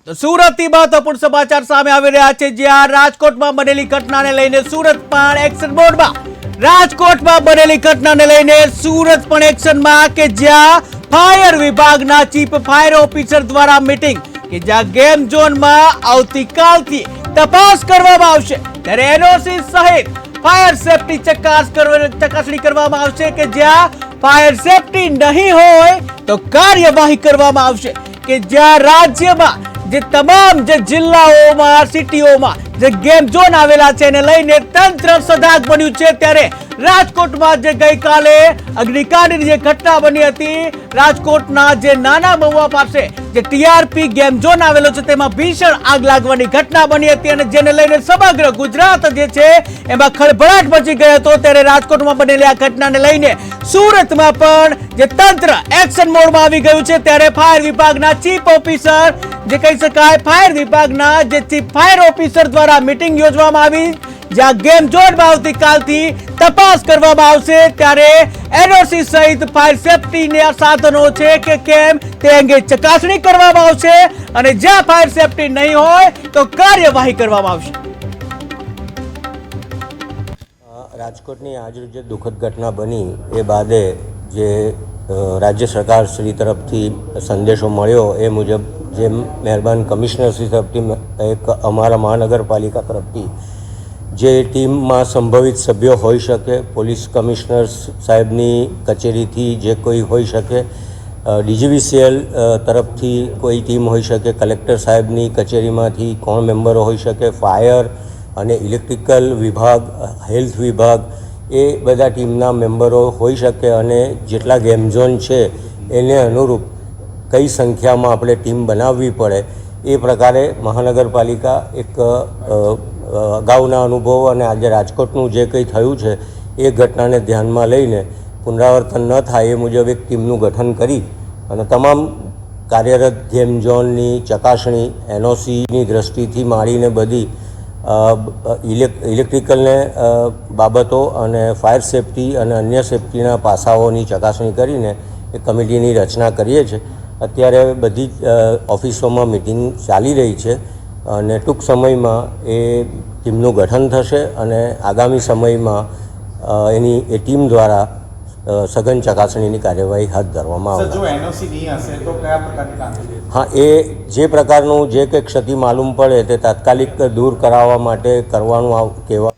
તો સુરતથી મહત્વપૂર્ણ સમાચાર સામે આવી રહ્યા છે, જ્યાં રાજકોટમાં બનેલી ઘટનાને લઈને સુરત પણ એક્શન મોડમાં। રાજકોટમાં બનેલી ઘટનાને લઈને સુરત પણ એક્શનમાં કે જ્યાં ફાયર વિભાગના ચીફ ફાયર ઓફિસર દ્વારા મીટિંગ કે જ્યાં ગેમ ઝોનમાં આવતીકાલથી તપાસ કરવામાં આવશે, ત્યારે એનઓસી સહિત ફાયર સેફટી ચકાસણી કરવામાં આવશે કે જ્યાં ફાયર સેફટી નહીં હોય તો કાર્યવાહી કરવામાં આવશે, કે જ્યાં રાજ્યમાં જે તમામ જે જિલ્લાઓમાં સિટીઓમાં જે ગેમ ઝોન આવેલા છે એને લઈને તંત્ર સજાગ બન્યું છે। ત્યારે રાજકોટમાં જે ગઈકાલે અગ્નિકાંડની જે ઘટના બની હતી, રાજકોટના જે નાના મહુવા પાસે જે ટીઆરપી ગેમ ઝોન આવેલો છે તેમાં ભીષણ આગ લાગવાની ઘટના બની હતી અને જેને લઈને સમગ્ર ગુજરાત જે છે એમાં ખળભળાટ મચી ગયો હતો। ત્યારે રાજકોટમાં બનેલી આ ઘટનાને લઈને સુરતમાં પણ જે તંત્ર એક્શન મોડમાં આવી ગયું છે, ત્યારે ફાયર વિભાગના ચીફ ઓફિસર જે કહી શકાય ફાયર વિભાગના જે ચીફ ફાયર ઓફિસર દ્વારા મીટિંગ યોજવામાં આવી, જ્યાં ગેમ ઝોનમાં આવતીકાલથી તપાસ કરવામાં આવશે। ત્યારે એનઓસી સહિત ફાયર સેફટીના સાધનો છે કે કેમ તે અંગે ચકાસણી કરવામાં આવશે અને જ્યાં ફાયર સેફટી નહીં હોય તો કાર્યવાહી કરવામાં આવશે। રાજકોટની આજરોજ જે દુઃખદ ઘટના બની એ બાદે જે રાજ્ય સરકાર શ્રી તરફથી સંદેશો મળ્યો એ મુજબ જે મહેરબાન કમિશનર શ્રી તરફથી એક અમારા મહાનગરપાલિકા તરફથી જે ટીમમાં સંભવિત સભ્યો હોઈ શકે, પોલીસ કમિશનર સાહેબની કચેરીથી જે કોઈ હોઈ શકે, ડીજીવીસીએલ તરફથી કોઈ ટીમ હોઈ શકે, કલેક્ટર સાહેબની કચેરીમાંથી કોણ મેમ્બરો હોઈ શકે, ફાયર અને ઇલેક્ટ્રિકલ વિભાગ, હેલ્થ વિભાગ, એ બધા ટીમના મેમ્બરો હોઈ શકે અને જેટલા ગેમ ઝોન છે એને અનુરૂપ કઈ સંખ્યામાં આપણે ટીમ બનાવવી પડે એ પ્રકારે મહાનગરપાલિકા એક અગાઉના અનુભવ અને આજે રાજકોટનું જે કંઈ થયું છે એ ઘટનાને ધ્યાનમાં લઈને પુનરાવર્તન ન થાય એ મુજબ એક ટીમનું ગઠન કરી અને તમામ કાર્યરત ગેમ ઝોનની ચકાસણી એનઓસીની દ્રષ્ટિથી માંડીને બધી ઇલેક્ટ્રિકલને બાબતો અને ફાયર સેફટી અને અન્ય સેફટીના પાસાઓની ચકાસણી કરીને એક કમિટીની રચના કરીએ છીએ। અત્યારે બધી ઓફિસોમાં મિટિંગ ચાલી રહી છે અને ટૂંક સમયમાં એ ટીમનું ગઠન થશે અને આગામી સમયમાં એની એ ટીમ દ્વારા સઘન ચકાસણીની કાર્યવાહી હાથ ધરવામાં આવશે। હા, એ જે પ્રકારનું જે કંઈ ક્ષતિ માલુમ પડે તે તાત્કાલિક દૂર કરાવવા માટે કરવાનું કહેવા